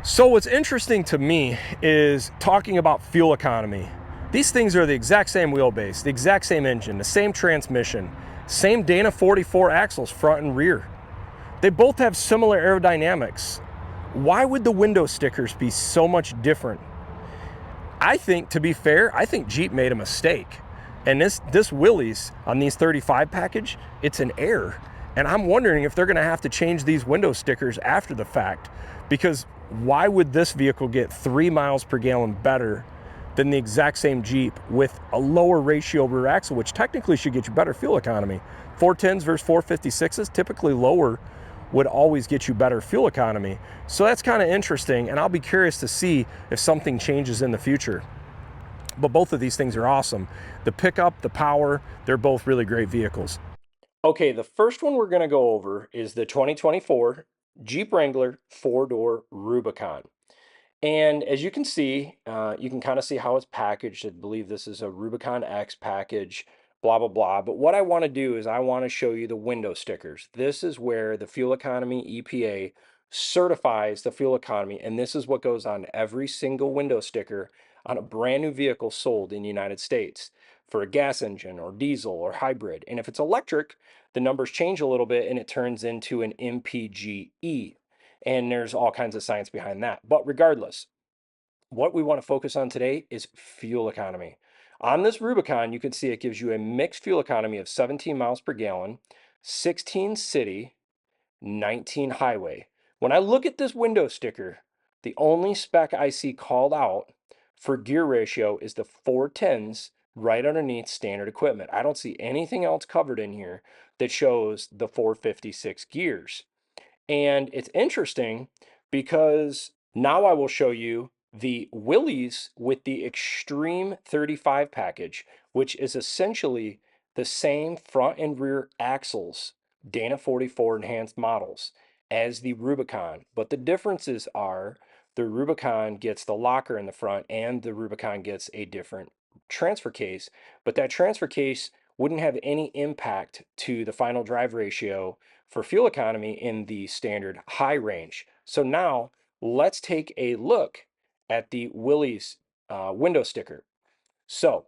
So what's interesting to me is talking about fuel economy. These things are the exact same wheelbase, the exact same engine, the same transmission, same Dana 44 axles front and rear. They both have similar aerodynamics. Why would the window stickers be so much different? I think, to be fair, I think Jeep made a mistake. And this Willys on these 35 package, it's an error. And I'm wondering if they're gonna have to change these window stickers after the fact, because why would this vehicle get 3 miles per gallon better than the exact same Jeep with a lower ratio rear axle, which technically should get you better fuel economy? 410s versus 456s, typically lower would always get you better fuel economy. So that's kind of interesting, and I'll be curious to see if something changes in the future. But both of these things are awesome. The pickup, the power, they're both really great vehicles. Okay, the first one we're gonna go over is the 2024 Jeep Wrangler 4-door Rubicon. And as you can see, you can kind of see how it's packaged. I believe this is a Rubicon X package, blah, blah, blah. But what I want to do is I want to show you the window stickers. This is where the fuel economy EPA certifies the fuel economy. And this is what goes on every single window sticker on a brand new vehicle sold in the United States for a gas engine or diesel or hybrid. And if it's electric, the numbers change a little bit and it turns into an MPGE. And there's all kinds of science behind that. But regardless, what we want to focus on today is fuel economy. On this Rubicon, you can see it gives you a mixed fuel economy of 17 miles per gallon, 16 city, 19 highway. When I look at this window sticker, the only spec I see called out for gear ratio is the 410s right underneath standard equipment. I don't see anything else covered in here that shows the 456 gears. And it's interesting because now I will show you the Willys with the Xtreme 35 package, which is essentially the same front and rear axles, Dana 44 enhanced models, as the Rubicon. But the differences are the Rubicon gets the locker in the front and the Rubicon gets a different transfer case. But that transfer case wouldn't have any impact to the final drive ratio for fuel economy in the standard high range. So now let's take a look at the Willys window sticker. So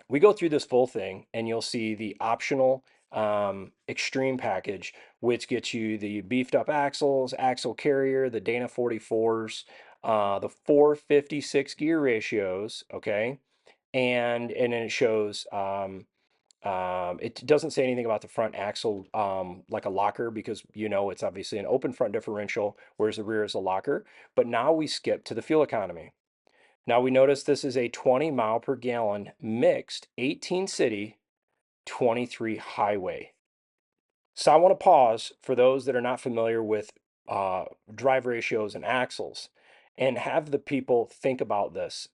we go through this full thing and you'll see the optional Xtreme package, which gets you the beefed up axles, axle carrier, the Dana 44s, the 456 gear ratios, okay? And then it shows it doesn't say anything about the front axle like a locker, because it's obviously an open front differential, whereas the rear is a locker. But now we skip to the fuel economy. Now we notice this is a 20 mile per gallon mixed 18 city, 23 highway. So I want to pause for those that are not familiar with drive ratios and axles and have the people think about this.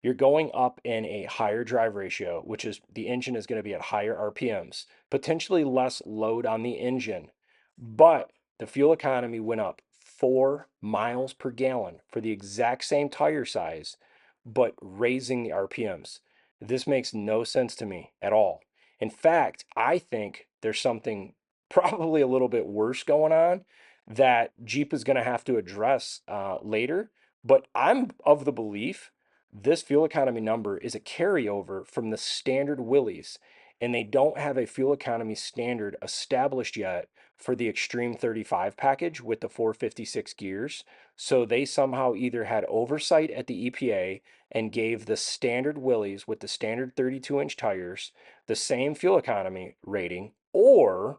You're going up in a higher drive ratio, which is the engine is going to be at higher RPMs, potentially less load on the engine, but the fuel economy went up 4 miles per gallon for the exact same tire size, but raising the RPMs. This makes no sense to me at all. In fact, I think there's something probably a little bit worse going on that Jeep is going to have to address later. But I'm of the belief this fuel economy number is a carryover from the standard Willys, and they don't have a fuel economy standard established yet for the Xtreme 35 package with the 456 gears. So they somehow either had oversight at the EPA and gave the standard Willys with the standard 32-inch tires the same fuel economy rating, or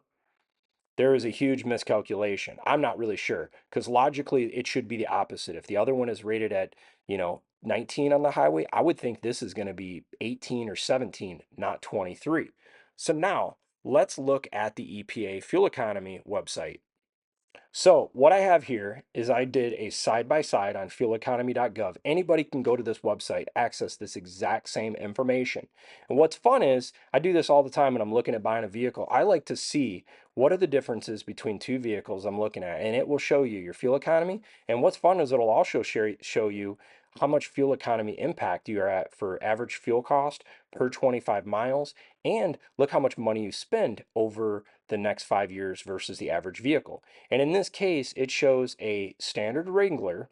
there is a huge miscalculation. I'm not really sure, because logically it should be the opposite. If the other one is rated at, 19 on the highway, I would think this is going to be 18 or 17, not 23. So now let's look at the EPA fuel economy website. So what I have here is I did a side-by-side on fueleconomy.gov. Anybody can go to this website, access this exact same information. And what's fun is I do this all the time when I'm looking at buying a vehicle. I like to see what are the differences between two vehicles I'm looking at, and it will show you your fuel economy. And what's fun is it'll also show you how much fuel economy impact you are at for average fuel cost per 25 miles, and look how much money you spend over the next 5 years versus the average vehicle. And in this case, it shows a standard Wrangler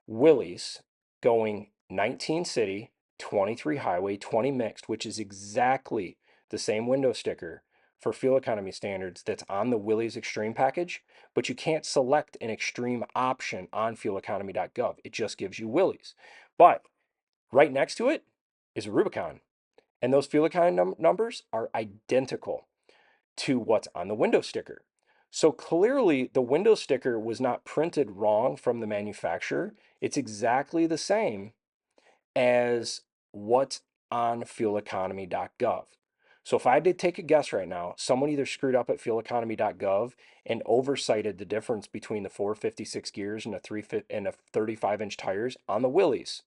Willys going 19 city, 23 highway, 20 mixed, which is exactly the same window sticker for fuel economy standards that's on the Willys Xtreme package, but you can't select an Extreme option on fueleconomy.gov. It just gives you Willys. But right next to it is a Rubicon, and those fuel economy numbers are identical to what's on the window sticker. So clearly the window sticker was not printed wrong from the manufacturer. It's exactly the same as what's on fueleconomy.gov. So if I did take a guess right now, someone either screwed up at fueleconomy.gov and oversighted the difference between the 456 gears and a 35-inch tires on the Willys,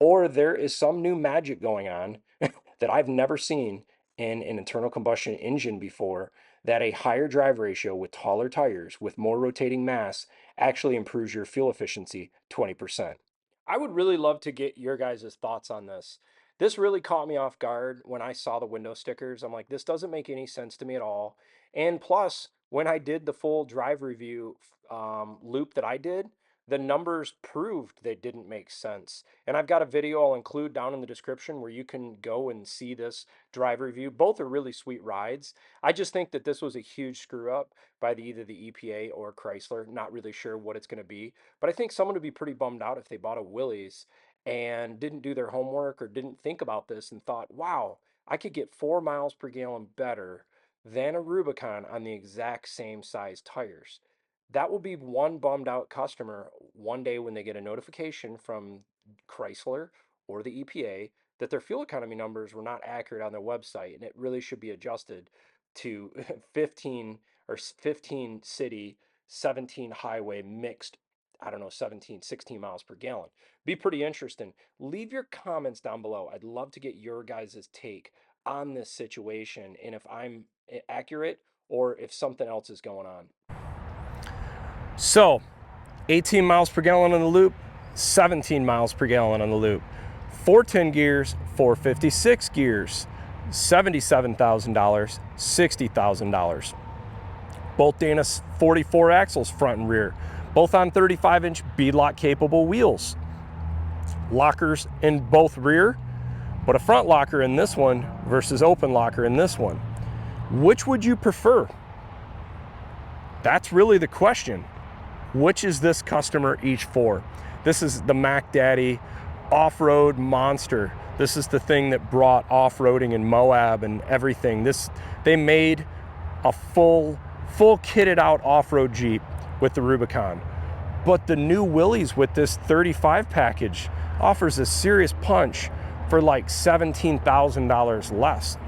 or there is some new magic going on that I've never seen in an internal combustion engine before, that a higher drive ratio with taller tires with more rotating mass actually improves your fuel efficiency 20%. I would really love to get your guys' thoughts on this. This really caught me off guard when I saw the window stickers. I'm like, this doesn't make any sense to me at all. And plus, when I did the full drive review loop that I did, the numbers proved they didn't make sense. And I've got a video I'll include down in the description where you can go and see this drive review. Both are really sweet rides. I just think that this was a huge screw up by either the EPA or Chrysler. Not really sure what it's going to be, but I think someone would be pretty bummed out if they bought a Willys and didn't do their homework or didn't think about this and thought, wow, I could get 4 miles per gallon better than a Rubicon on the exact same size tires. That will be one bummed out customer one day when they get a notification from Chrysler or the EPA that their fuel economy numbers were not accurate on their website, and it really should be adjusted to 15 city, 17 highway mixed, I don't know, 17, 16 miles per gallon. Be pretty interesting. Leave your comments down below. I'd love to get your guys' take on this situation and if I'm accurate or if something else is going on. So 18 miles per gallon on the loop, 17 miles per gallon on the loop, 410 gears, 456 gears, $77,000, $60,000. Both Dana 44 axles front and rear, both on 35-inch beadlock capable wheels. Lockers in both rear, but a front locker in this one versus open locker in this one. Which would you prefer? That's really the question. Which is this customer each for? This is the Mac Daddy off-road monster. This is the thing that brought off-roading in Moab and everything. They made a full kitted out off-road Jeep with the Rubicon. But the new Willys with this 35 package offers a serious punch for like $17,000 less.